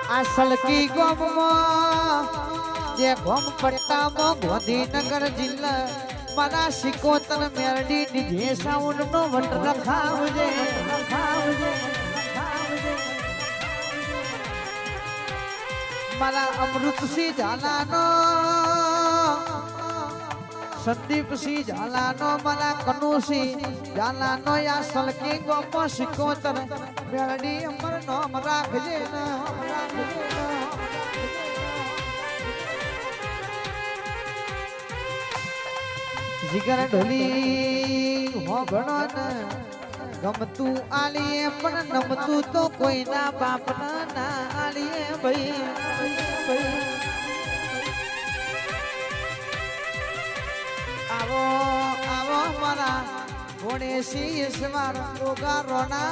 આ સલકી ગોમમાં જે ગોમ પટ્ટામાં ગાંધીનગર જિલ્લા મારા સિકોતર મેરડી ડીજે સાઉન્ડ નો વટ રખાવજે મારા અમૃતસિંહ ઝાલાનો સંદીપસિંહ ઝાલાનો મારા કનુસિંહ ઝાલાનો યા સલકી ગોમમાં સિકોતર મેરડી અમર નામ રાખજે જીગર ઢોલી હો ભણો ને ગમતું આલીએ પણ નમતું તો કોઈના બાપના ના આલીએ ભાઈ આવો આવો મારા ગણેશી ઈશ્વર ઓગા રોના